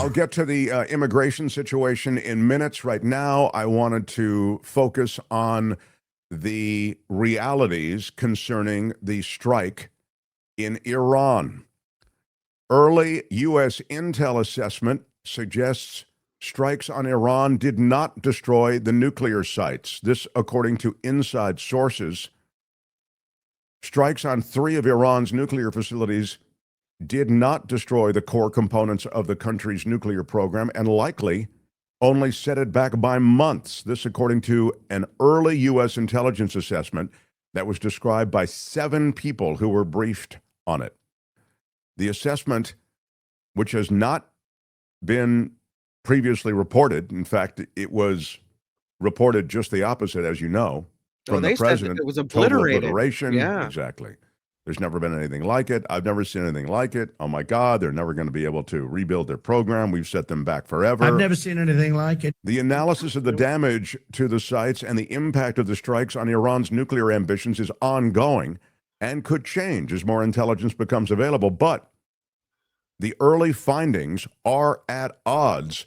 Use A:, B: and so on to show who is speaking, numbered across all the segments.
A: I'll get to the immigration situation in minutes. Right now, I wanted to focus on the realities concerning the strike in Iran. Early U.S. intel assessment suggests strikes on Iran did not destroy the nuclear sites. This, according to inside sources. Strikes on 3 of Iran's nuclear facilities did not destroy the core components of the country's nuclear program and likely only set it back by months. This, according to an early U.S. intelligence assessment that was described by 7 people who were briefed on it. The assessment, which has not been previously reported, in fact, it was reported just the opposite, as you know, from the president.
B: Said it was
A: total
B: obliterated.
A: obliteration.
B: Yeah.
A: Exactly. There's never been anything like it. I've never seen anything like it. Oh my God, they're never going to be able to rebuild their program. We've set them back forever.
C: I've never seen anything like it.
A: The analysis of the damage to the sites and the impact of the strikes on Iran's nuclear ambitions is ongoing and could change as more intelligence becomes available. But the early findings are at odds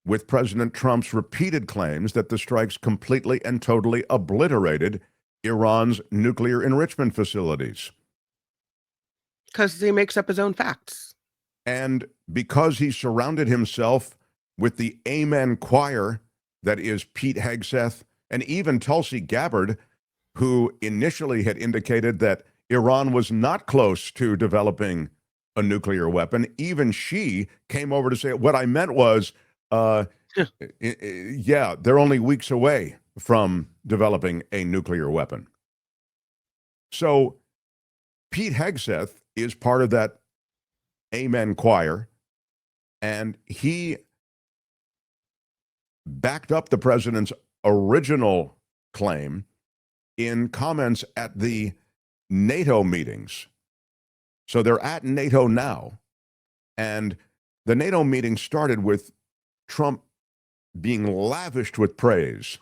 A: with President Trump's repeated claims that the strikes completely and totally obliterated Iran's nuclear enrichment facilities.
B: Because he makes up his own facts.
A: And because he surrounded himself with the amen choir that is Pete Hegseth and even Tulsi Gabbard, who initially had indicated that Iran was not close to developing a nuclear weapon, even she came over to say, what I meant was, yeah, they're only weeks away from developing a nuclear weapon. So Pete Hegseth is part of that amen choir, and he backed up the president's original claim in comments at the NATO meetings. So they're at NATO now, and the NATO meeting started with Trump being lavished with praise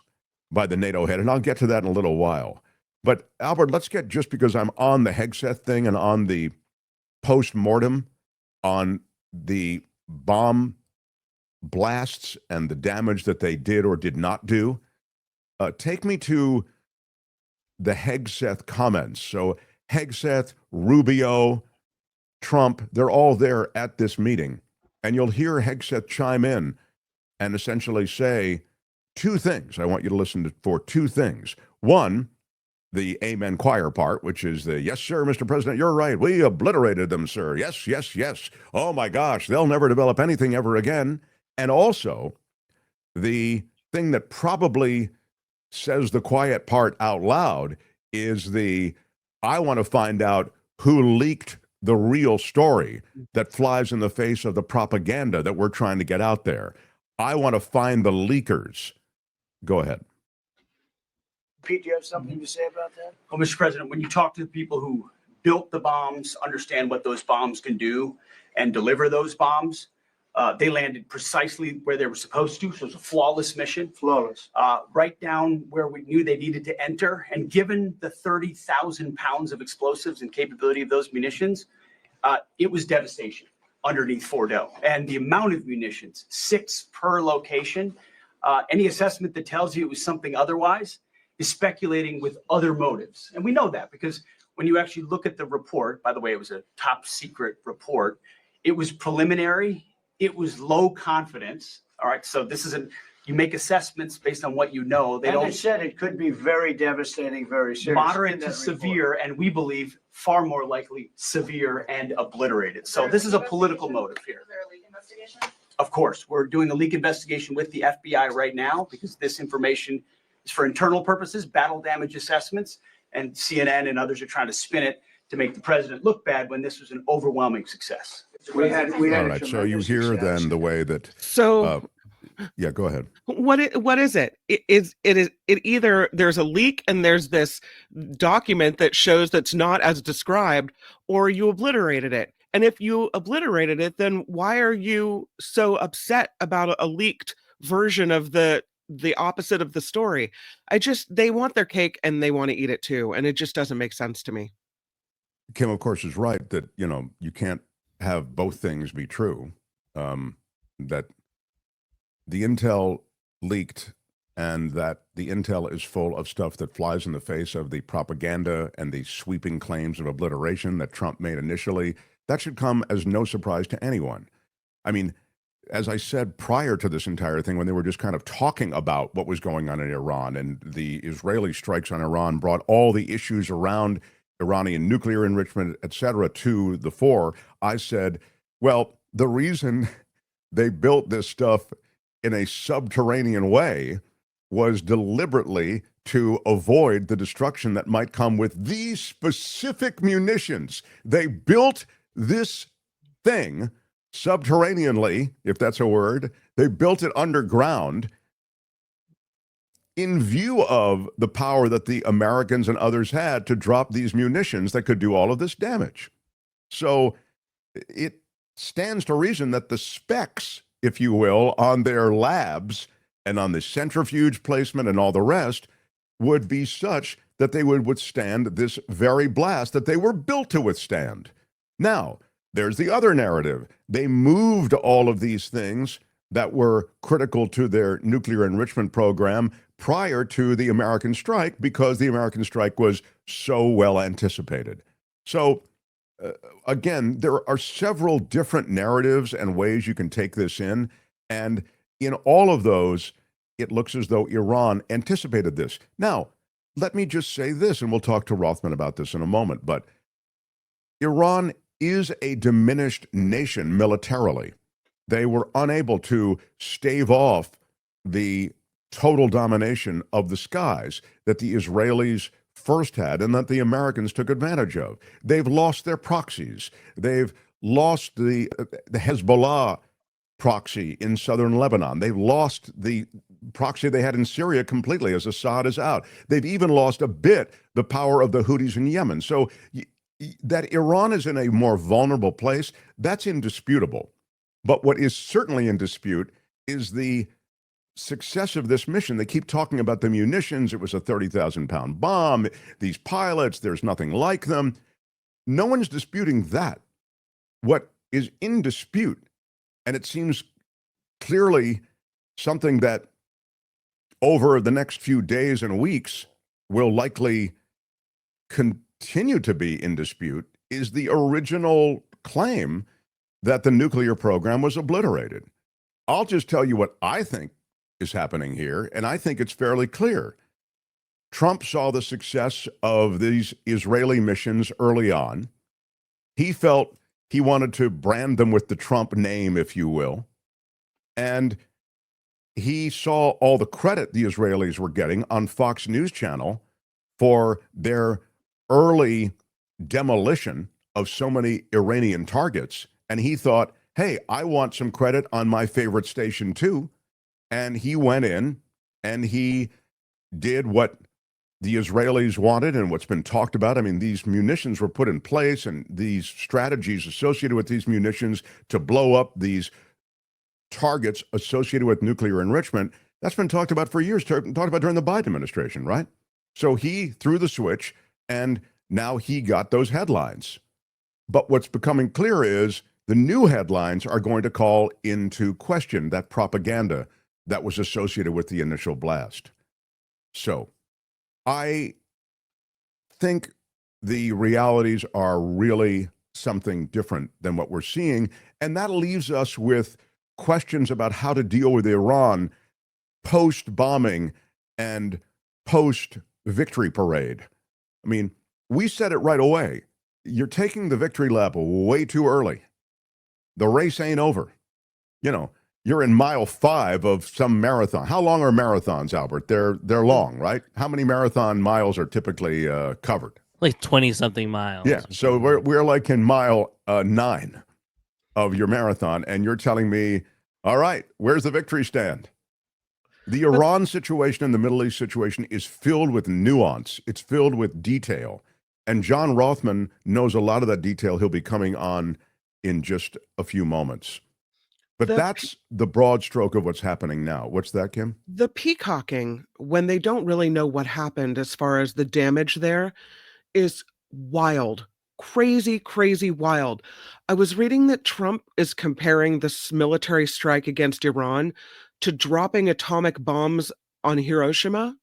A: by the NATO head, and I'll get to that in a little while. But Albert, let's get, just because I'm on the Hegseth thing and on the post-mortem on the bomb blasts and the damage that they did or did not do, take me to the Hegseth comments. So Hegseth, Rubio, Trump, they're all there at this meeting. And you'll hear Hegseth chime in and essentially say 2 things. I want you to listen to for 2 things. One, the amen choir part, which is the, yes, sir, Mr. President, you're right. We obliterated them, sir. Yes, yes, yes. Oh, my gosh, they'll never develop anything ever again. And also the thing that probably says the quiet part out loud is the, I want to find out who leaked the real story that flies in the face of the propaganda that we're trying to get out there. I want to find the leakers. Go ahead.
D: Pete, do you have something to say about that?
E: Well, Mr. President, when you talk to the people who built the bombs, understand what those bombs can do, and deliver those bombs, they landed precisely where they were supposed to. So it's a flawless mission.
D: Flawless.
E: Right down where we knew they needed to enter. And given the 30,000 pounds of explosives and capability of those munitions, it was devastation underneath Fordo. And the amount of munitions, 6 per location, any assessment that tells you it was something otherwise is speculating with other motives. And we know that because when you actually look at the report, by the way, it was a top secret report, it was preliminary, it was low confidence. All right, so this isn't, you make assessments based on what you know. They don't.
D: They said it could be very devastating, very serious.
E: Moderate to severe, and we believe far more likely severe and obliterated. So this is a political motive here.
F: Is there a leak investigation?
E: Of course, we're doing a leak investigation with the FBI right now because this information is for internal purposes, battle damage assessments, and CNN and others are trying to spin it to make the president look bad when this was an overwhelming success.
D: We had
A: All right, so you hear
D: success.
A: then the way that,
B: So
A: yeah, go ahead.
B: what is it? It either there's a leak and there's this document that shows that's not as described, or you obliterated it. And if you obliterated it, then why are you so upset about a leaked version of the opposite of the story? They want their cake and they want to eat it too. And it just doesn't make sense to me.
A: Kim, of course, is right that, you can't have both things be true. that the intel leaked and that the intel is full of stuff that flies in the face of the propaganda and the sweeping claims of obliteration that Trump made initially, that should come as no surprise to anyone. I mean, as I said prior to this entire thing, when they were just kind of talking about what was going on in Iran and the Israeli strikes on Iran brought all the issues around Iranian nuclear enrichment, et cetera, to the fore, I said, well, the reason they built this stuff in a subterranean way was deliberately to avoid the destruction that might come with these specific munitions. They built this thing subterraneanly, if that's a word. They built it underground in view of the power that the Americans and others had to drop these munitions that could do all of this damage. So it stands to reason that the specs, if you will, on their labs and on the centrifuge placement and all the rest would be such that they would withstand this very blast that they were built to withstand. Now, there's the other narrative. They moved all of these things that were critical to their nuclear enrichment program prior to the American strike because the American strike was so well anticipated. So, again, there are several different narratives and ways you can take this in. And in all of those, it looks as though Iran anticipated this. Now, let me just say this, and we'll talk to Rothman about this in a moment, but Iran is a diminished nation militarily. They were unable to stave off the total domination of the skies that the Israelis first had and that the Americans took advantage of. They've lost their proxies. They've lost the Hezbollah proxy in southern Lebanon. They've lost the proxy they had in Syria completely as Assad is out. They've even lost a bit the power of the Houthis in Yemen. So that Iran is in a more vulnerable place, that's indisputable. But what is certainly in dispute is the success of this mission. They keep talking about the munitions. It was a 30,000-pound bomb. These pilots, there's nothing like them. No one's disputing that. What is in dispute, and it seems clearly something that over the next few days and weeks will likely continue to be in dispute, is the original claim that the nuclear program was obliterated. I'll just tell you what I think is happening here, and I think it's fairly clear. Trump saw the success of these Israeli missions early on. He felt he wanted to brand them with the Trump name, if you will. And he saw all the credit the Israelis were getting on Fox News Channel for their early demolition of so many Iranian targets. And he thought, hey, I want some credit on my favorite station too. And he went in and he did what the Israelis wanted and what's been talked about. I mean, these munitions were put in place and these strategies associated with these munitions to blow up these targets associated with nuclear enrichment, that's been talked about for years, talked about during the Biden administration, right? So he threw the switch and now he got those headlines. But what's becoming clear is the new headlines are going to call into question that propaganda that was associated with the initial blast. So I think the realities are really something different than what we're seeing. And that leaves us with questions about how to deal with Iran post-bombing and post-victory parade. I mean, we said it right away. You're taking the victory lap way too early. The race ain't over. You know, you're in mile 5 of some marathon. How long are marathons, Albert? They're long, right? How many marathon miles are typically covered?
C: Like 20-something miles.
A: Yeah, so we're like in mile 9 of your marathon, and you're telling me, all right, where's the victory stand? The Iran situation and the Middle East situation is filled with nuance. It's filled with detail. And John Rothman knows a lot of that detail. He'll be coming on in just a few moments. But that's the broad stroke of what's happening now. What's that, Kim?
B: The peacocking, when they don't really know what happened as far as the damage there, is wild. crazy, crazy wild. I was reading that Trump is comparing this military strike against Iran to dropping atomic bombs on Hiroshima.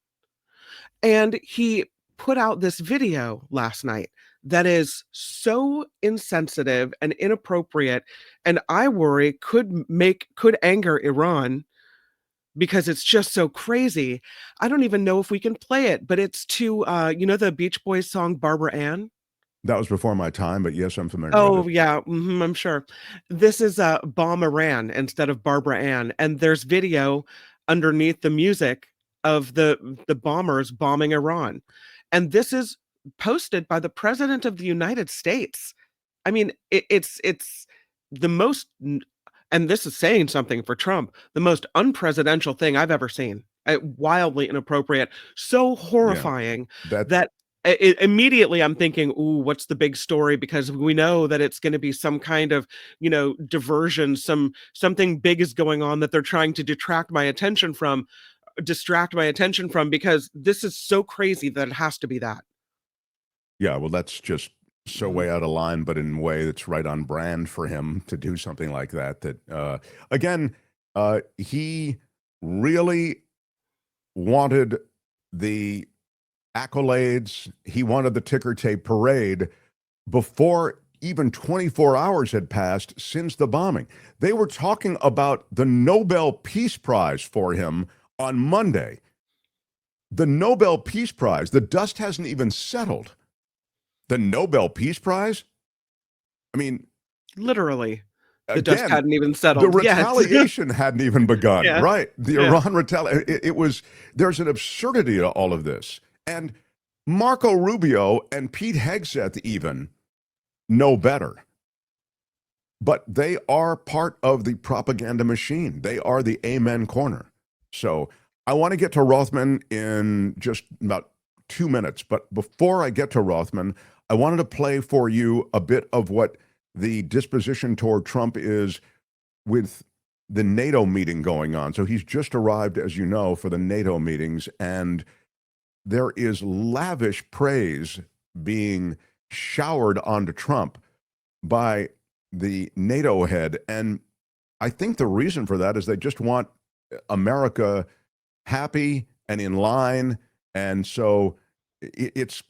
B: And he put out this video last night that is so insensitive and inappropriate, and I worry could anger Iran because it's just so crazy. I don't even know if we can play it, but it's to the Beach Boys song Barbara Ann.
A: That was before my time, but yes, I'm familiar with
B: Oh
A: it.
B: yeah, I'm sure. This is Bomb Iran instead of Barbara Ann, and there's video underneath the music of the bombers bombing Iran, and this is posted by the President of the United States. I mean, it's the most, and this is saying something for Trump, the most unpresidential thing I've ever seen. Wildly inappropriate, so horrifying
A: That
B: that immediately I'm thinking, ooh, what's the big story? Because we know that it's going to be some kind of, diversion, something big is going on that they're trying to distract my attention from, because this is so crazy that it has to be that.
A: Yeah, well, that's just so way out of line, but in a way that's right on brand for him to do something like that. Again, he really wanted the accolades. He wanted the ticker tape parade before even 24 hours had passed since the bombing. They were talking about the Nobel Peace Prize for him on Monday. The Nobel Peace Prize, the dust hasn't even settled. The Nobel Peace Prize? I mean,
B: literally, the
A: again,
B: dust hadn't even
A: the
B: settled. Yes.
A: retaliation hadn't even begun,
B: Yeah.
A: right? The
B: Yeah.
A: Iran retaliation. There's an absurdity to all of this. And Marco Rubio and Pete Hegseth even know better. But they are part of the propaganda machine. They are the amen corner. So I want to get to Rothman in just about 2 minutes. But before I get to Rothman, I wanted to play for you a bit of what the disposition toward Trump is with the NATO meeting going on. So he's just arrived, as you know, for the NATO meetings, and there is lavish praise being showered onto Trump by the NATO head. And I think the reason for that is they just want America happy and in line. And so it's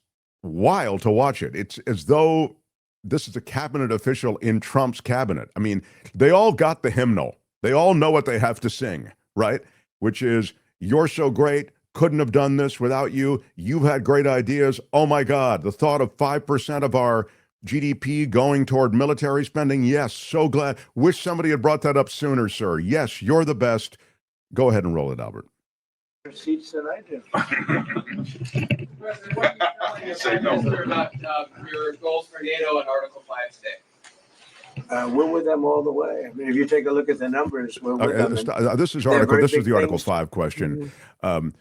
A: wild to watch it. It's as though this is a cabinet official in Trump's cabinet. I mean, they all got the hymnal. They all know what they have to sing, right? Which is, you're so great, couldn't have done this without you. You've had great ideas. Oh my God, the thought of 5% of our GDP going toward military spending. Yes, so glad. Wish somebody had brought that up sooner, sir. Yes, you're the best. Go ahead and roll it, Albert.
D: Seats than I do.
C: Say no. About your goals for NATO and Article 5 today.
D: We're with them all the way. I mean, if you take a look at the numbers, we're with them.
A: This is
D: they're
A: article.
D: very
A: This is
D: big
A: the Article
D: things.
A: 5 question. And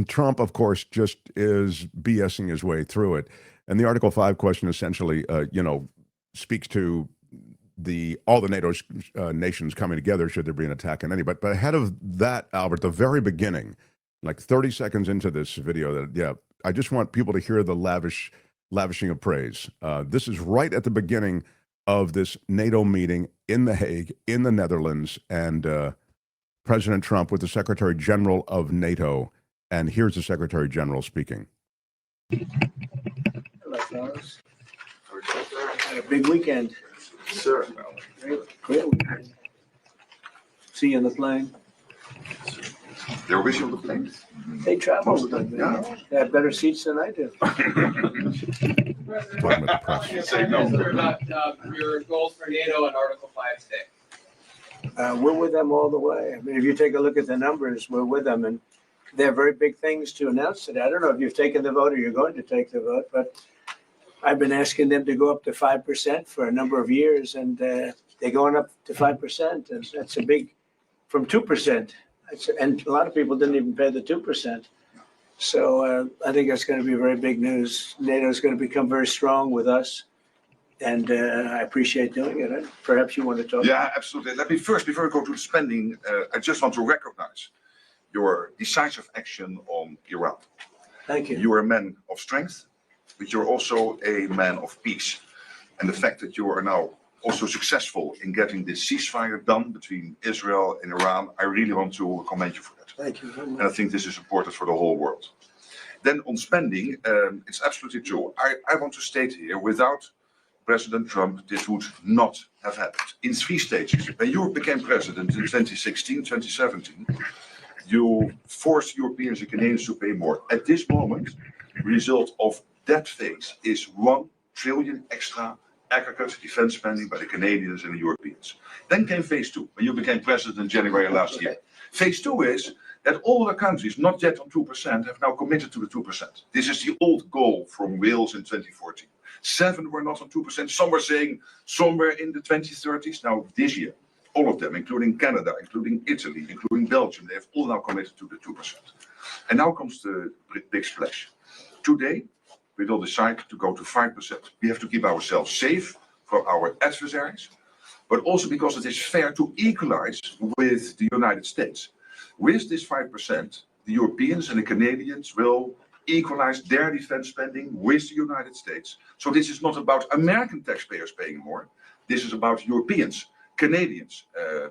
A: Trump, of course, just is BSing his way through it. And the Article 5 question essentially, speaks to all the NATO nations coming together should there be an attack on any. But ahead of that, Albert, the very beginning, like 30 seconds into this video, I just want people to hear the lavishing of praise. This is right at the beginning of this NATO meeting in The Hague, in the Netherlands, and President Trump with the Secretary General of NATO. And here's the Secretary General speaking.
D: Hello, fellas. Had a big weekend.
C: Sir.
D: Great weekend. See you on the plane.
C: They were with you on the plane?
D: They travel with me.
C: Yeah.
D: They have better seats than I do.
A: Talking about the press.
C: Say no. About your goals for NATO and Article 5 today.
D: We're with them all the way. I mean, if you take a look at the numbers, we're with them. And they have very big things to announce today. I don't know if you've taken the vote or you're going to take the vote, but I've been asking them to go up to 5% for a number of years, and they're going up to 5%. And that's a big, from 2%. And a lot of people didn't even pay the 2%. So I think that's going to be very big news. NATO is going to become very strong with us. And I appreciate doing it. Perhaps you want to talk.
F: Yeah, absolutely. Let me first, before we go to the spending, I just want to recognize your decisive action on Iran.
D: Thank you.
F: You are a man of strength. but you're also a man of peace. And the fact that you are now also successful in getting this ceasefire done between Israel and Iran, I really want to commend you for that.
D: Thank you very
F: And I
D: much.
F: think this is important for the whole world. Then on spending, it's absolutely true. I want to state here, without President Trump, this would not have happened. In 3 stages. When you became president in 2016, 2017, you forced Europeans and Canadians to pay more. At this moment, the result of that phase is 1 trillion extra aggregate defense spending by the Canadians and the Europeans. Then came phase 2, when you became president in January last year. Phase 2 is that all the countries not yet on 2% have now committed to the 2%. This is the old goal from Wales in 2014. 7 were not on 2%. Some were saying somewhere in the 2030s. Now this year, all of them, including Canada, including Italy, including Belgium, they have all now committed to the 2%. And now comes the big splash. Today, we will decide to go to 5%. We have to keep ourselves safe from our adversaries, but also because it is fair to equalize with the United States. With this 5%, the Europeans and the Canadians will equalize their defense spending with the United States. So this is not about American taxpayers paying more. This is about Europeans, Canadians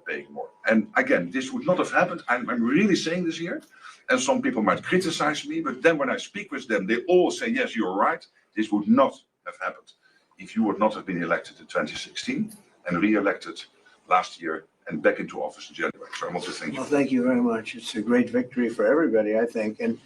F: paying more. And again, this would not have happened. I'm really saying this here. And some people might criticize me, but then when I speak with them, they all say, yes, you're right. This would not have happened if you would not have been elected in 2016 and re-elected last year and back into office in January. So I want to thank you.
D: Well, thank you very much. It's a great victory for everybody, I think. And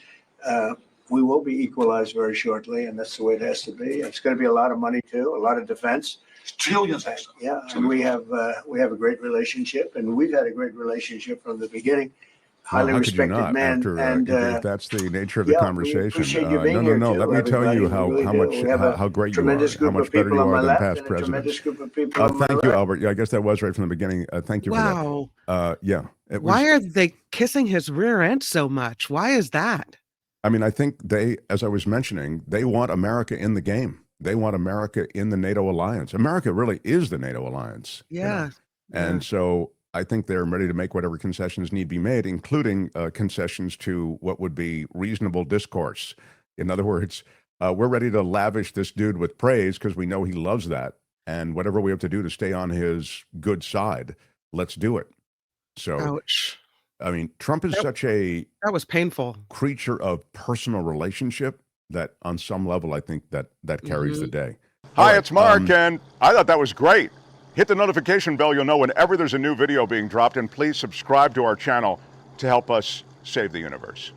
D: we will be equalized very shortly, and that's the way it has to be. It's going to be a lot of money too, a lot of defense.
F: Trillions extra.
D: Yeah, and we have a great relationship, and we've had a great relationship from the beginning. Highly
A: How could you
D: respected
A: not,
D: man,
A: after,
D: and
A: if that's the nature of the
D: yeah,
A: conversation.
D: we appreciate you being
A: no,
D: here
A: no.
D: too,
A: Let me tell you
D: everybody.
A: how
D: We really
A: much
D: do. We have a
A: how great you are,
D: tremendous
A: how
D: group
A: much
D: of
A: better
D: people
A: you
D: on my
A: are than
D: left
A: past
D: and a
A: presidents.
D: tremendous group of people on my
A: Thank you,
D: right.
A: Albert. Yeah, I guess that was right from the beginning. Thank you for
B: Wow.
A: that. Yeah, it was.
B: Why are they kissing his rear end so much? Why is that?
A: I mean, I think they, as I was mentioning, they want America in the game. They want America in the NATO alliance. America really is the NATO alliance.
B: Yeah.
A: And so I think they're ready to make whatever concessions need be made, including concessions to what would be reasonable discourse. In other words, we're ready to lavish this dude with praise because we know he loves that. And whatever we have to do to stay on his good side, let's do it. So,
B: Ouch.
A: I mean, Trump is
B: That-
A: such a
B: That was painful.
A: creature of personal relationship that on some level, I think that carries the day.
G: Hi,
A: All
G: it's Mark,
A: right,
G: and I thought that was great. Hit the notification bell, you'll know whenever there's a new video being dropped, and please subscribe to our channel to help us save the universe.